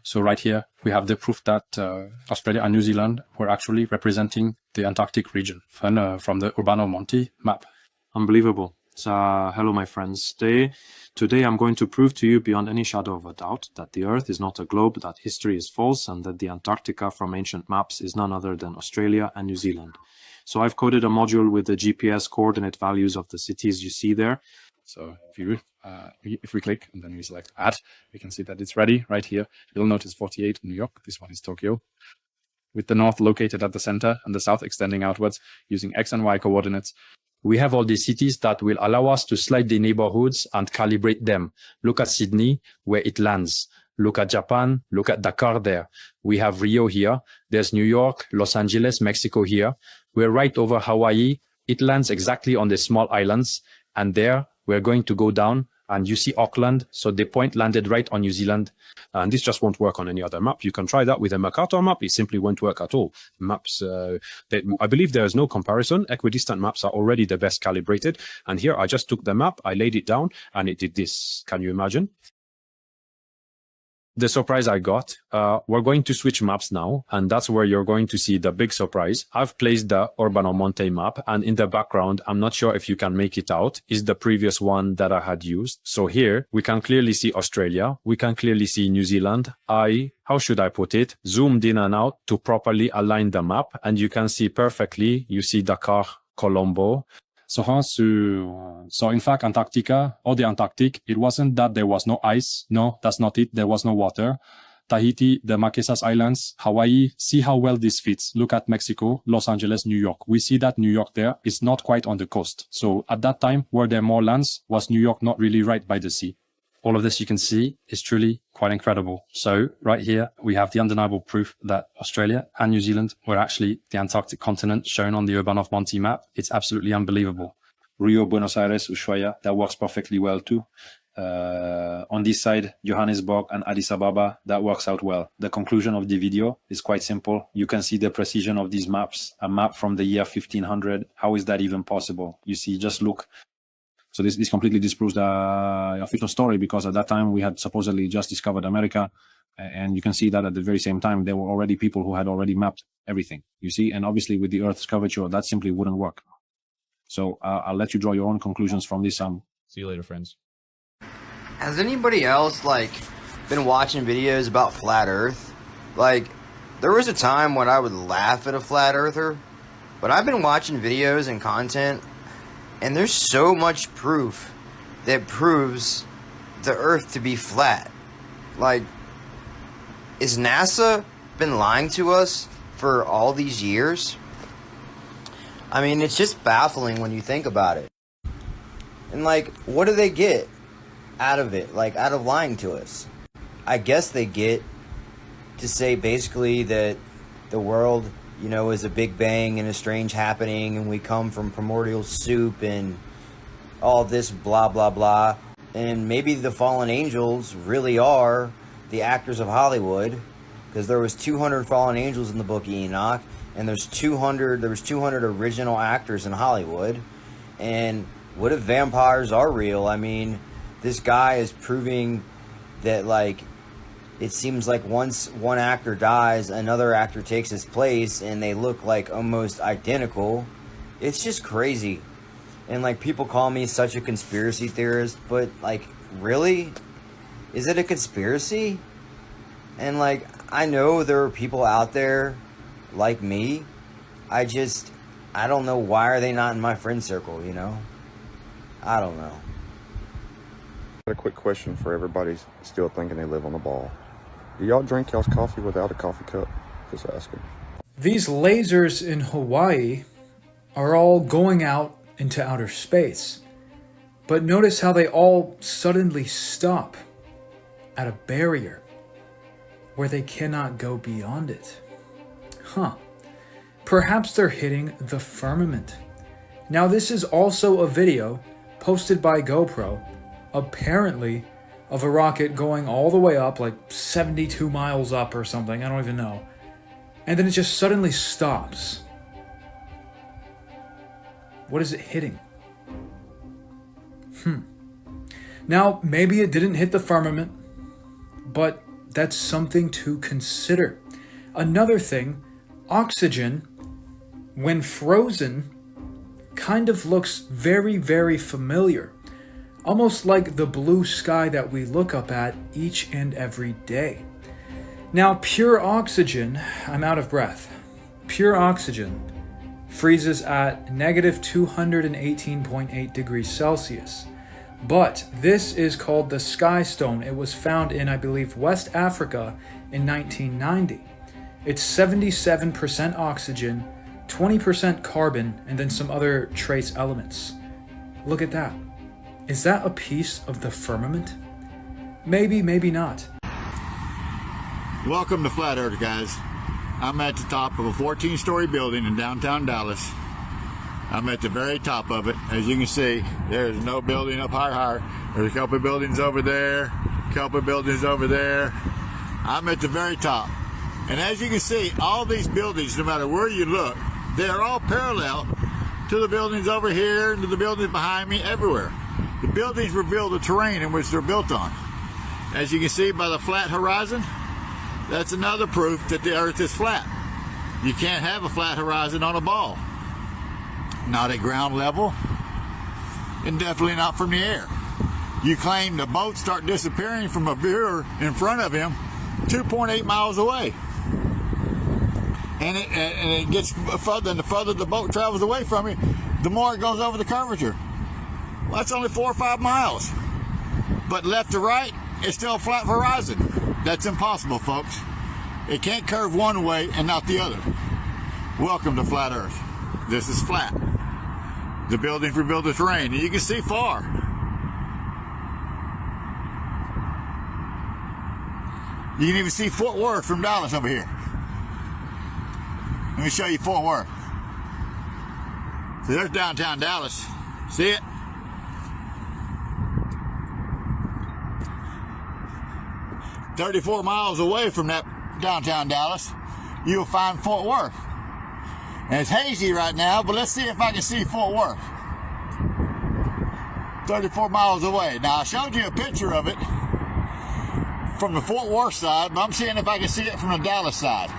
So right here, we have the proof that Australia and New Zealand were actually representing the Antarctic region from the Urbano-Monti map. Unbelievable. So, hello, my friends. Today I'm going to prove to you beyond any shadow of a doubt that the Earth is not a globe, that history is false, and that the Antarctica from ancient maps is none other than Australia and New Zealand. So I've coded a module with the GPS coordinate values of the cities you see there. So if we click and then we select add, we can see that it's ready right here. You'll notice 48 New York. This one is Tokyo, with the north located at the center and the south extending outwards using X and Y coordinates. We have all these cities that will allow us to slide the neighborhoods and calibrate them. Look at Sydney, where it lands. Look at Japan, look at Dakar there. We have Rio here. There's New York, Los Angeles, Mexico here. We're right over Hawaii. It lands exactly on the small islands. And there, we're going to go down. And you see Auckland, so the point landed right on New Zealand. And this just won't work on any other map. You can try that with a Mercator map. It simply won't work at all. Maps, I believe there is no comparison. Equidistant maps are already the best calibrated. And here I just took the map, I laid it down, and it did this. Can you imagine? The surprise I got, we're going to switch maps now, and that's where you're going to see the big surprise. I've placed the Urbano-Monti map, and in the background, I'm not sure if you can make it out, is the previous one that I had used. So here, we can clearly see Australia, we can clearly see New Zealand. How should I put it, zoomed in and out to properly align the map, and you can see perfectly, you see Dakar, Colombo. So in fact, Antarctica, or the Antarctic, it wasn't that there was no ice. No, that's not it. There was no water. Tahiti, the Marquesas Islands, Hawaii, see how well this fits. Look at Mexico, Los Angeles, New York. We see that New York there is not quite on the coast. So at that time, were there more lands? Was New York not really right by the sea? All of this you can see is truly quite incredible. So right here, we have the undeniable proof that Australia and New Zealand were actually the Antarctic continent shown on the Urbano-Monti map. It's absolutely unbelievable. Rio, Buenos Aires, Ushuaia, that works perfectly well too. On this side, Johannesburg and Addis Ababa, that works out well. The conclusion of the video is quite simple. You can see the precision of these maps. A map from the year 1500. How is that even possible? You see, just look. So this completely disproves the official story, because at that time we had supposedly just discovered America, and you can see that at the very same time there were already people who had already mapped everything, you see, and obviously with the Earth's curvature that simply wouldn't work. So I'll let you draw your own conclusions from this. See you later, friends. Has anybody else been watching videos about flat Earth? There was a time when I would laugh at a flat earther, but I've been watching videos and content, and there's so much proof that proves the Earth to be flat. Is NASA been lying to us for all these years? I mean, it's just baffling when you think about it. And what do they get out of it? Out of lying to us? I guess they get to say basically that the world, is a big bang and a strange happening, and we come from primordial soup and all this blah blah blah, and maybe the fallen angels really are the actors of Hollywood, because there was 200 fallen angels in the book of Enoch, and there was 200 original actors in Hollywood. And what if vampires are real? I mean, this guy is proving that it seems like once one actor dies, another actor takes his place, and they look almost identical. It's just crazy. And people call me such a conspiracy theorist, but really? Is it a conspiracy? And I know there are people out there like me. I don't know, why are they not in my friend circle, I don't know. A quick question for everybody still thinking they live on the ball. Do y'all drink y'all's coffee without a coffee cup? Just asking. These lasers in Hawaii are all going out into outer space. But notice how they all suddenly stop at a barrier where they cannot go beyond it. Perhaps they're hitting the firmament. Now, this is also a video posted by GoPro, apparently of a rocket going all the way up, 72 miles up or something, I don't even know. And then it just suddenly stops. What is it hitting? Now, maybe it didn't hit the firmament, but That's something to consider. Another thing, oxygen, when frozen, kind of looks very, very familiar. Almost like the blue sky that we look up at each and every day. Now, pure oxygen, I'm out of breath. Pure oxygen freezes at negative 218.8 degrees Celsius. But this is called the sky stone. It was found in, I believe, West Africa in 1990. It's 77% oxygen, 20% carbon, and then some other trace elements. Look at that. Is that a piece of the firmament? Maybe, maybe not. Welcome to Flat Earth, guys. I'm at the top of a 14-story building in downtown Dallas. I'm at the very top of it. As you can see, there's no building up higher. There's a couple of buildings over there, a couple of buildings over there. I'm at the very top. And as you can see, all these buildings, no matter where you look, they're all parallel to the buildings over here and to the buildings behind me, everywhere. The buildings reveal the terrain in which they're built on. As you can see by the flat horizon, that's another proof that the Earth is flat. You can't have a flat horizon on a ball. Not at ground level, and definitely not from the air. You claim the boats start disappearing from a viewer in front of him 2.8 miles away. And it gets further, and the further the boat travels away from you, the more it goes over the curvature. Well, that's only 4 or 5 miles. But left to right, it's still a flat horizon. That's impossible, folks. It can't curve one way and not the other. Welcome to Flat Earth. This is flat. The buildings reveal the terrain, and you can see far. You can even see Fort Worth from Dallas over here. Let me show you Fort Worth. So there's downtown Dallas. See it? "34 miles away from that downtown Dallas, you'll find Fort Worth. And it's hazy right now, but let's see if I can see Fort Worth. 34 miles away. Now, I showed you a picture of it from the Fort Worth side, but I'm seeing if I can see it from the Dallas side.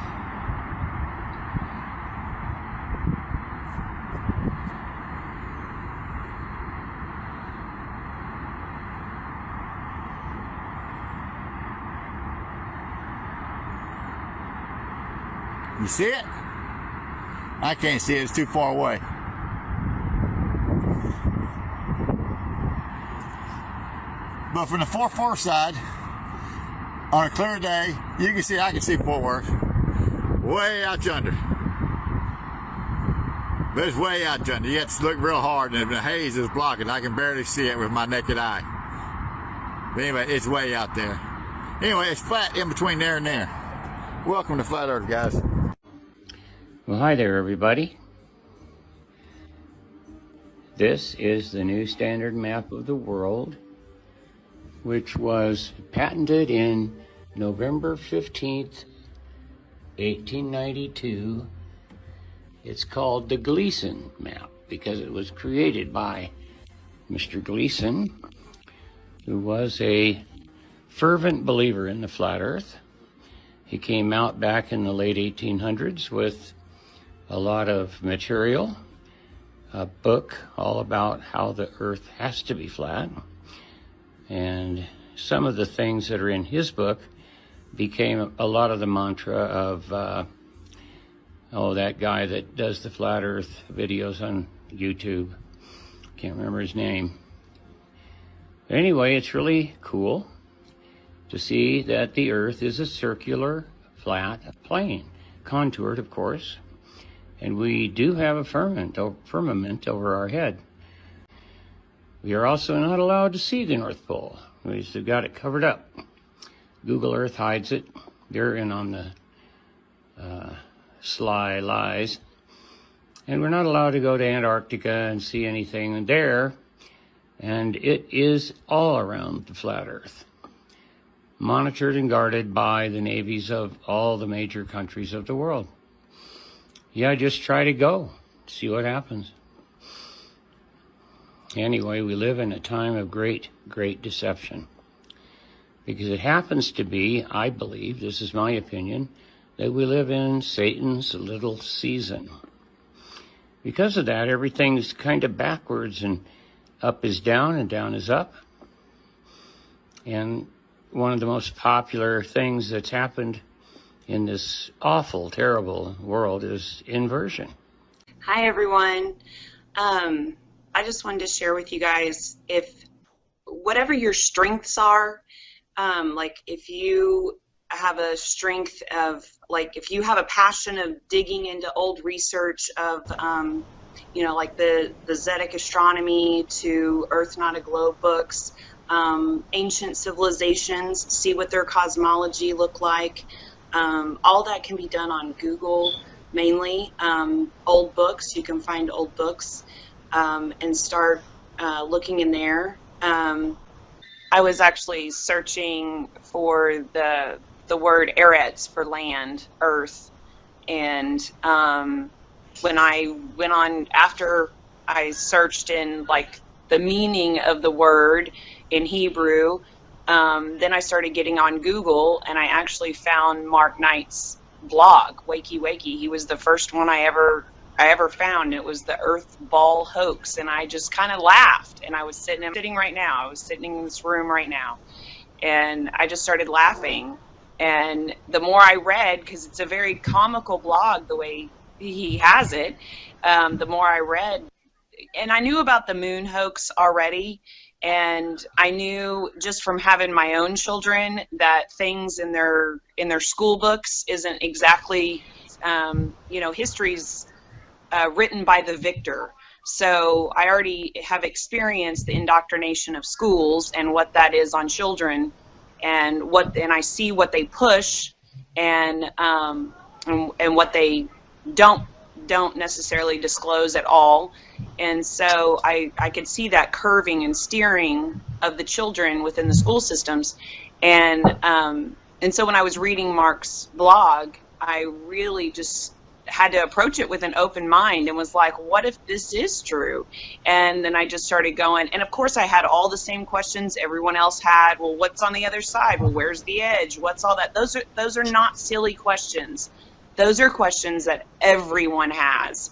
You see it? I can't see it, it's too far away. But from the Fort Worth side, on a clear day, you can see, I can see Fort Worth. Way out yonder. But it's way out yonder. You have to look real hard, and if the haze is blocking, I can barely see it with my naked eye. But anyway, it's way out there. Anyway, it's flat in between there and there. Welcome to Flat Earth, guys. Well, hi there, everybody. This is the new standard map of the world, which was patented in November 15th, 1892. It's called the Gleason map because it was created by Mr. Gleason, who was a fervent believer in the flat earth. He came out back in the late 1800s with a lot of material, a book all about how the earth has to be flat. And some of the things that are in his book became a lot of the mantra of, that guy that does the flat earth videos on YouTube. Can't remember his name. But anyway, it's really cool to see that the earth is a circular, flat plane, contoured, of course. And we do have a firmament over our head. We are also not allowed to see the North Pole. We've got it covered up. Google Earth hides it. They're in on the sly lies. And we're not allowed to go to Antarctica and see anything there. And it is all around the flat Earth, monitored and guarded by the navies of all the major countries of the world. Yeah, just try to go, see what happens. Anyway, we live in a time of great, great deception. because it happens to be, I believe, this is my opinion, that we live in Satan's little season. Because of that, everything's kind of backwards, and up is down and down is up. And one of the most popular things that's happened in this awful, terrible world is inversion. Hi, everyone. I just wanted to share with you guys, if whatever your strengths are, like if you have a strength of, like if you have a passion of digging into old research of, you know, like the Zedic astronomy to Earth Not a Globe books, ancient civilizations, see what their cosmology look like, all that can be done on Google mainly. Old books, you can find old books and start looking in there. I was actually searching for the word Eretz for land, earth, and when I went on, after I searched in like the meaning of the word in Hebrew, then I started getting on Google, and I actually found Mark Knight's blog, Wakey Wakey. He was the first one I ever found. It was the Earth Ball hoax, and I just kind of laughed. And I was sitting right now. I was sitting in this room right now, and I just started laughing. And the more I read, because it's a very comical blog the way he has it, the more I read, and I knew about the moon hoax already. And I knew just from having my own children that things in their school books isn't exactly, you know, history's written by the victor. So I already have experienced the indoctrination of schools and what that is on children, and I see what they push and what they don't necessarily disclose at all. And so I could see that curving and steering of the children within the school systems. And so when I was reading Mark's blog, I really just had to approach it with an open mind and was like, what if this is true? And then I just started going, and of course I had all the same questions everyone else had. Well, what's on the other side? Well, where's the edge? What's all that? Those are not silly questions. Those are questions that everyone has.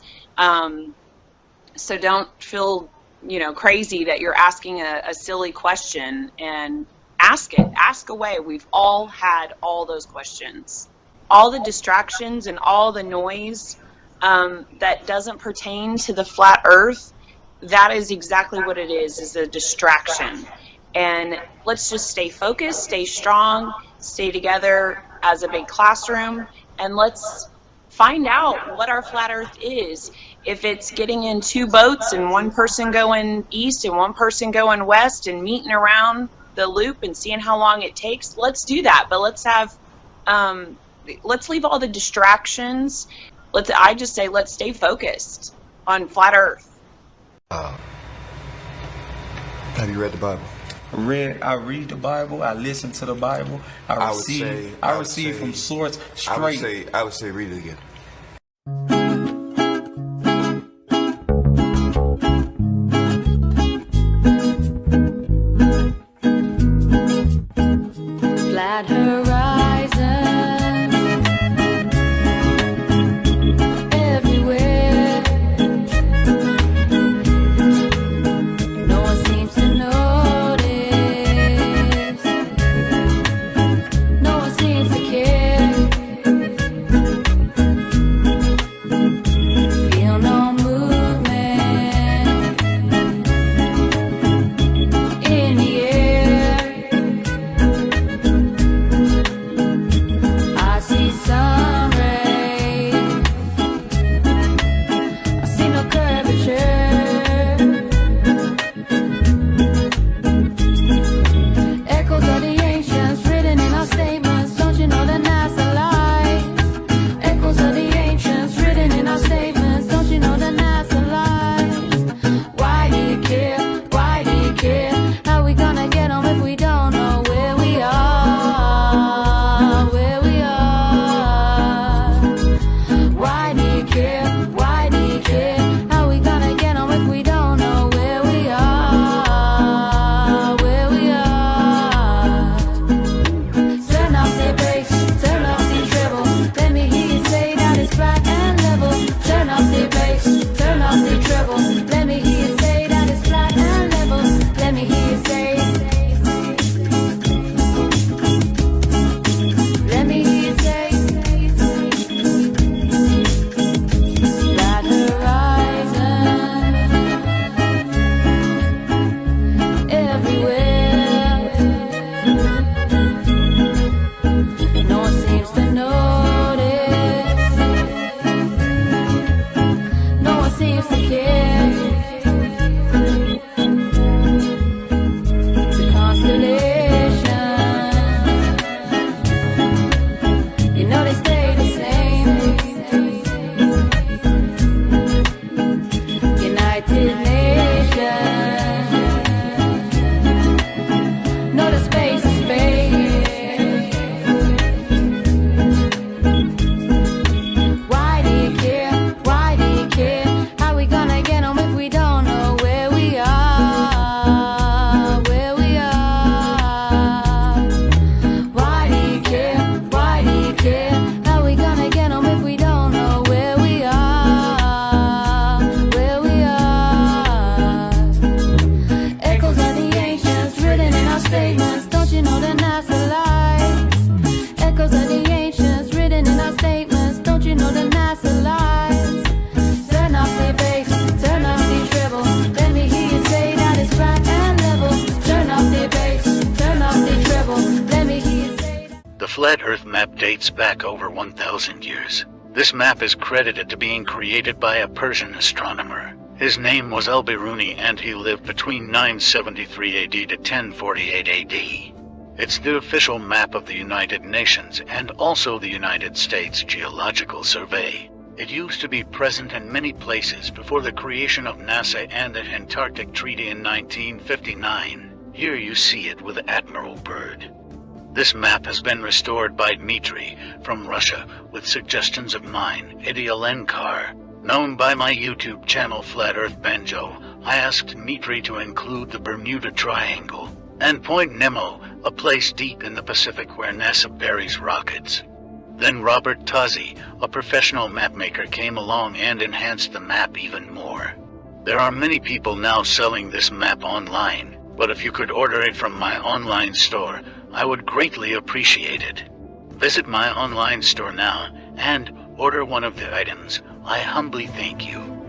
So don't feel, you know, crazy that you're asking a silly question, and ask it. Ask away. We've all had all those questions. All the distractions and all the noise that doesn't pertain to the flat earth, that is exactly what it is a distraction. And let's just stay focused, stay strong, stay together as a big classroom, and let's find out what our flat earth is. If it's getting in two boats and one person going east and one person going west and meeting around the loop and seeing how long it takes, let's do that. But let's have, let's leave all the distractions. I just say, let's stay focused on flat earth. Have you read the Bible? I read the Bible. I listen to the Bible. I receive from source straight. I would say read it again. Flat horizon everywhere. No one seems to notice. No one seems to care. flat Earth map dates back over 1,000 years. This map is credited to being created by a Persian astronomer. His name was Al-Biruni and he lived between 973 AD to 1048 AD. It's the official map of the United Nations and also the United States Geological Survey. It used to be present in many places before the creation of NASA and the Antarctic Treaty in 1959. Here you see it with Admiral Byrd. This map has been restored by Dmitry from Russia with suggestions of mine, Eddie Alenkar. Known by my YouTube channel Flat Earth Banjo, I asked Dmitry to include the Bermuda Triangle and Point Nemo, a place deep in the Pacific where NASA buries rockets. Then Robert Tozzi, a professional mapmaker, came along and enhanced the map even more. There are many people now selling this map online, but if you could order it from my online store, I would greatly appreciate it. Visit my online store now and order one of the items. I humbly thank you.